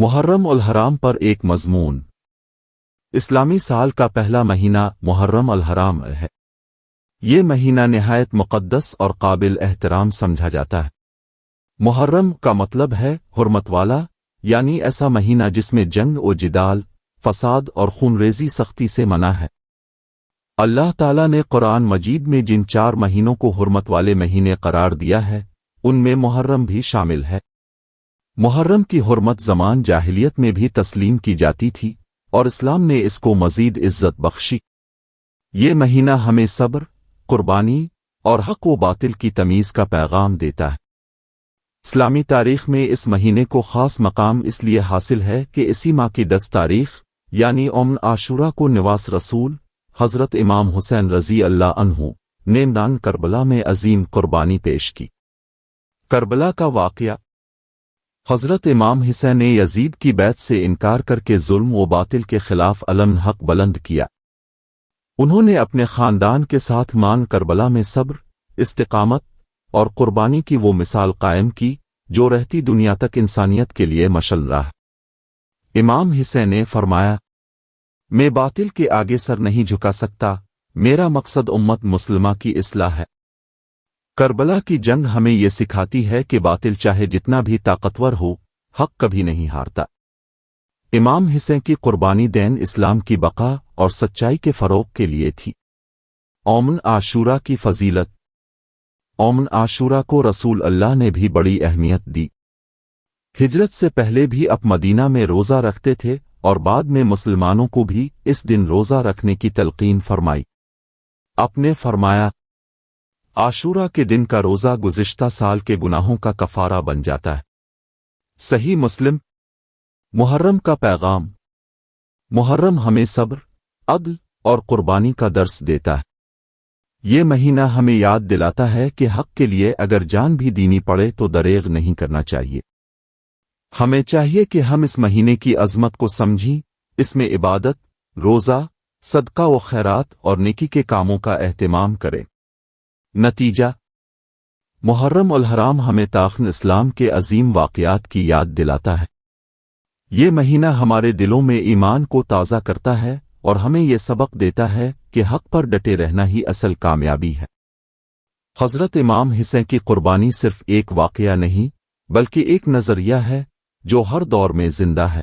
محرم الحرام پر ایک مضمون۔ اسلامی سال کا پہلا مہینہ محرم الحرام ہے۔ یہ مہینہ نہایت مقدس اور قابل احترام سمجھا جاتا ہے۔ محرم کا مطلب ہے حرمت والا، یعنی ایسا مہینہ جس میں جنگ و جدال، فساد اور خون ریزی سختی سے منع ہے۔ اللہ تعالیٰ نے قرآن مجید میں جن 4 مہینوں کو حرمت والے مہینے قرار دیا ہے، ان میں محرم بھی شامل ہے۔ محرم کی حرمت زمان جاہلیت میں بھی تسلیم کی جاتی تھی، اور اسلام نے اس کو مزید عزت بخشی۔ یہ مہینہ ہمیں صبر، قربانی اور حق و باطل کی تمیز کا پیغام دیتا ہے۔ اسلامی تاریخ میں اس مہینے کو خاص مقام اس لیے حاصل ہے کہ اسی ماہ کی 10 تاریخ یعنی یوم عاشورہ کو نواس رسول حضرت امام حسین رضی اللہ عنہ نے میدان کربلا میں عظیم قربانی پیش کی۔ کربلا کا واقعہ: حضرت امام حسین نے یزید کی بیعت سے انکار کر کے ظلم و باطل کے خلاف علم حق بلند کیا۔ انہوں نے اپنے خاندان کے ساتھ مان کربلا میں صبر، استقامت اور قربانی کی وہ مثال قائم کی جو رہتی دنیا تک انسانیت کے لیے مشعل رہا۔ امام حسین نے فرمایا، میں باطل کے آگے سر نہیں جھکا سکتا، میرا مقصد امت مسلمہ کی اصلاح ہے۔ کربلا کی جنگ ہمیں یہ سکھاتی ہے کہ باطل چاہے جتنا بھی طاقتور ہو، حق کبھی نہیں ہارتا۔ امام حسین کی قربانی دین اسلام کی بقا اور سچائی کے فروغ کے لیے تھی۔ یوم عاشورہ کی فضیلت: یوم عاشورہ کو رسول اللہ نے بھی بڑی اہمیت دی۔ ہجرت سے پہلے بھی آپ مدینہ میں روزہ رکھتے تھے اور بعد میں مسلمانوں کو بھی اس دن روزہ رکھنے کی تلقین فرمائی۔ آپ نے فرمایا، عاشورہ کے دن کا روزہ گزشتہ سال کے گناہوں کا کفارہ بن جاتا ہے۔ صحیح مسلم۔ محرم کا پیغام: محرم ہمیں صبر، عدل اور قربانی کا درس دیتا ہے۔ یہ مہینہ ہمیں یاد دلاتا ہے کہ حق کے لیے اگر جان بھی دینی پڑے تو دریغ نہیں کرنا چاہیے۔ ہمیں چاہیے کہ ہم اس مہینے کی عظمت کو سمجھیں، اس میں عبادت، روزہ، صدقہ و خیرات اور نیکی کے کاموں کا اہتمام کریں۔ نتیجہ: محرم الحرام ہمیں تاریخ اسلام کے عظیم واقعات کی یاد دلاتا ہے۔ یہ مہینہ ہمارے دلوں میں ایمان کو تازہ کرتا ہے اور ہمیں یہ سبق دیتا ہے کہ حق پر ڈٹے رہنا ہی اصل کامیابی ہے۔ حضرت امام حسین کی قربانی صرف ایک واقعہ نہیں، بلکہ ایک نظریہ ہے جو ہر دور میں زندہ ہے۔